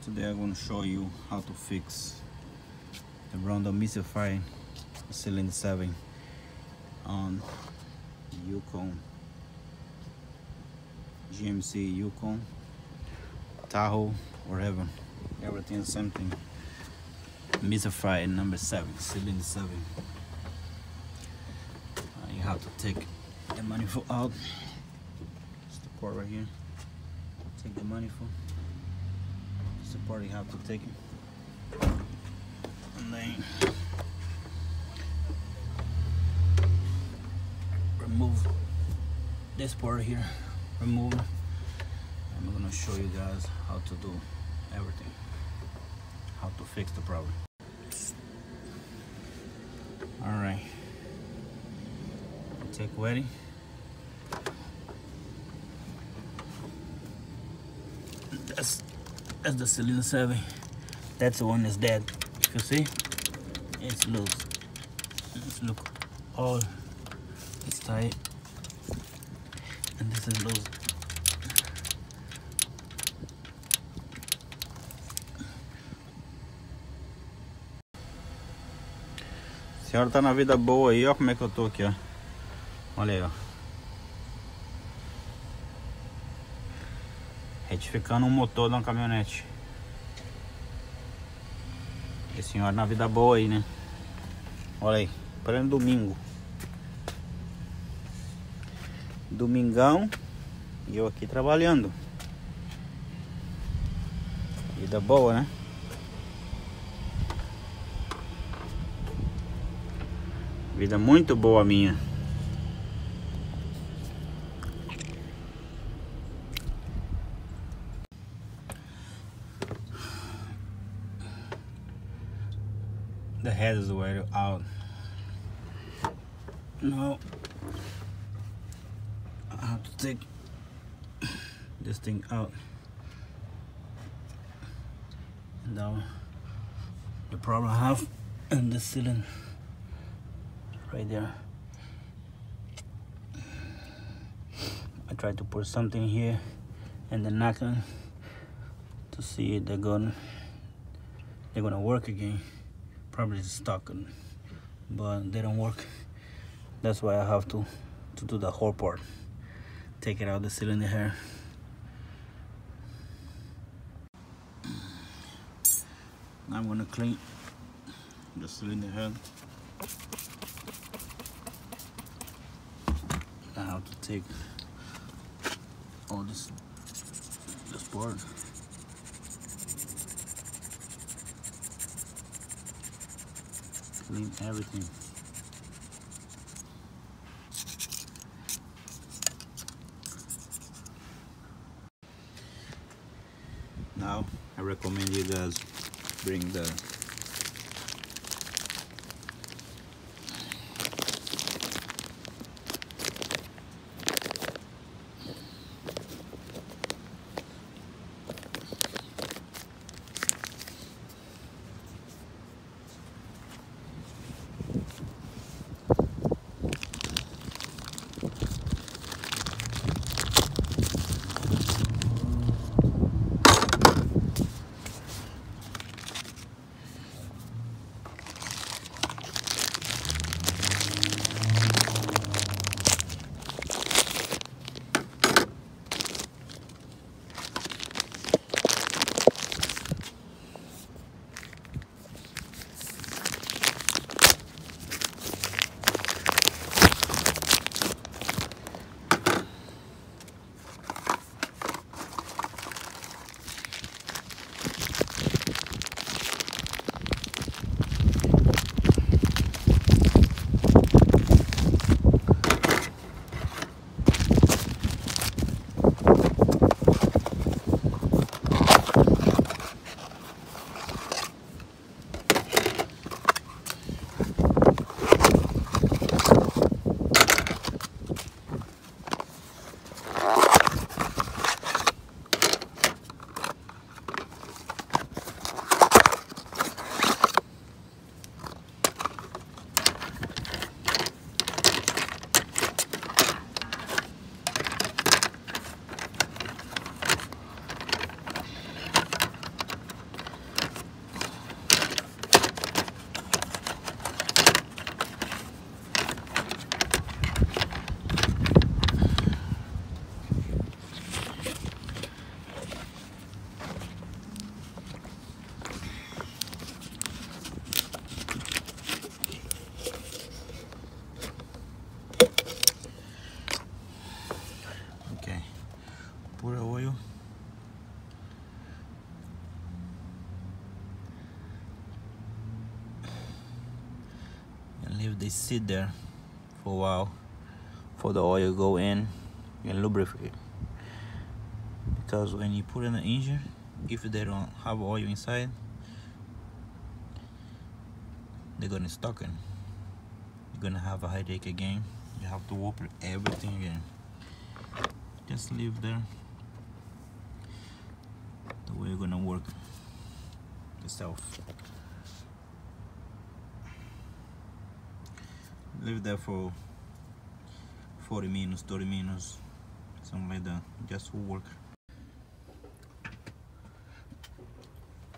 Today I'm going to show you how to fix the random Misfire cylinder 7 on Yukon, GMC Yukon, Tahoe, wherever. Everything is the same thing. Misfire number 7, cylinder 7. You have to take the manifold out. It's the part right here. Take the manifold. It's the part you have to take it. And then remove this part here. Remove it. I'm gonna show you guys how to do everything. How to fix the problem. Alright. Take wetty. That's the cylinder 7. That's the one that's dead. You see? It's loose. Let's look. All it's tight. And this is loose. A senhora tá na vida boa aí, ó como é que eu tô aqui, ó. Olha aí, ó. Retificando um motor de uma caminhonete. E a senhora na vida boa aí, né? Olha aí, pleno domingo. Domingão. E eu aqui trabalhando. Vida boa, né? Vida muito boa minha. The head is way out. Now I have to take this thing out. And now the problem I have in the cylinder right there. I tried to put something here and the knocking to see if they're gonna work again. Probably stuck, but they don't work. That's why I have to do the whole part. Take it out the cylinder here. Now I'm gonna clean the cylinder head. I have to take all this part. Clean everything. Now I recommend you guys bring the put the oil. And leave this sit there for a while for the oil go in and lubricate. Because when you put in the engine, if they don't have oil inside, they're gonna stuck in. You're gonna have a headache again. You have to open everything again. Just leave there. The way you're gonna work yourself. Leave there for 40 minutes, 30 minutes, something like that, just to work.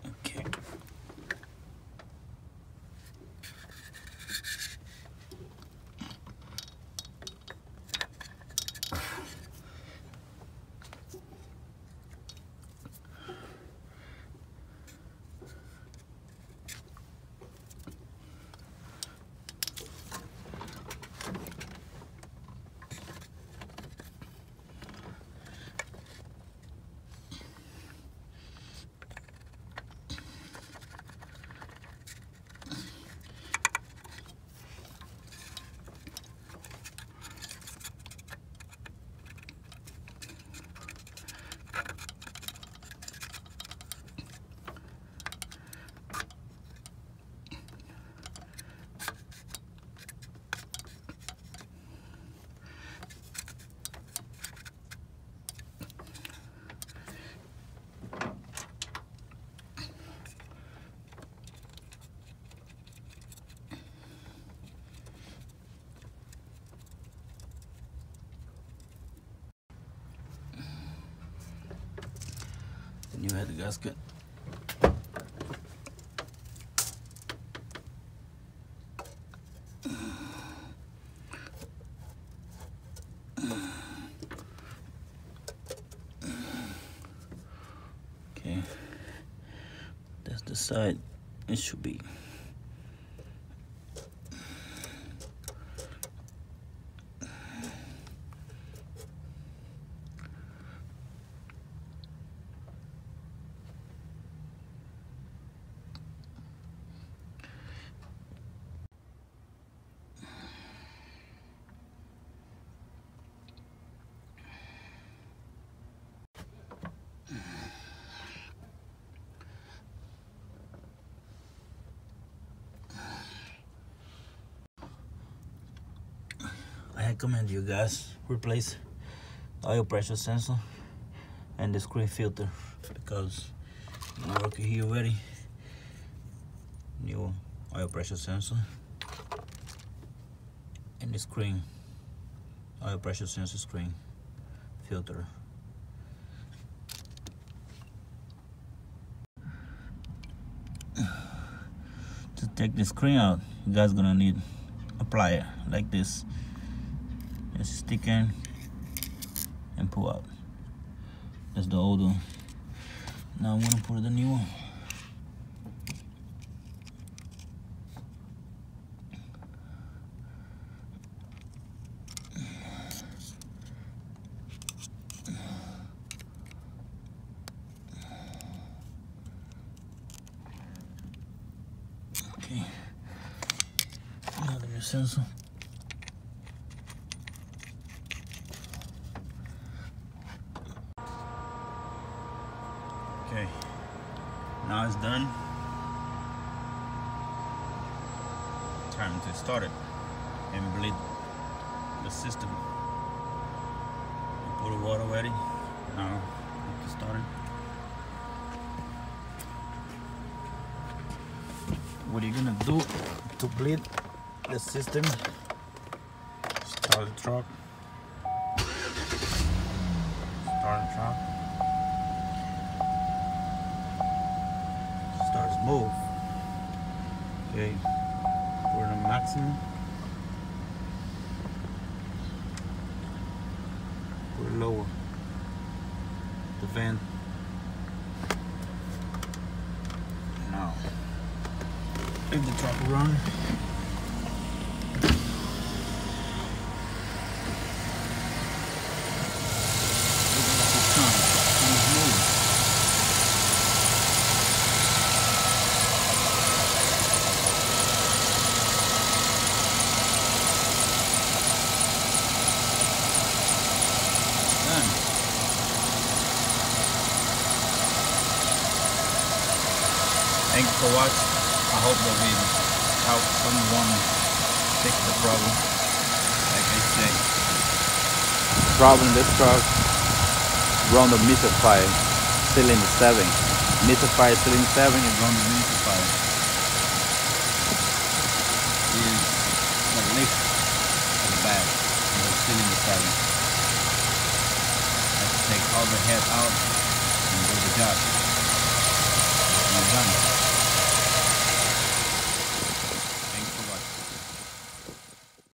Okay. New head gasket. Okay, that's the side it should be. I recommend you guys replace the oil pressure sensor and the screen filter, because I'm working here already. New oil pressure sensor and the screen oil pressure sensor screen filter. To take the screen out, you guys gonna need a plier like this. Just stick in and pull out. That's the old one. Now I'm gonna put the new one. Okay. Another new sensor. Okay, now it's done. Time to start it and bleed the system. You put the water ready. Now to start it. What are you gonna do to bleed the system? Start the truck. Start the truck. Starts move. Okay, put it on maximum. Put it lower. The vent. Now, leave the truck run. Look at the time. Thanks for watching. I hope that we help someone fix the problem. Like I say, The problem in this truck run the Misfire cylinder 7. Misfire cylinder 7 is on the Misfire is the lift of the bag of the cylinder 7. Let's take all the head out and do the job. And we're done.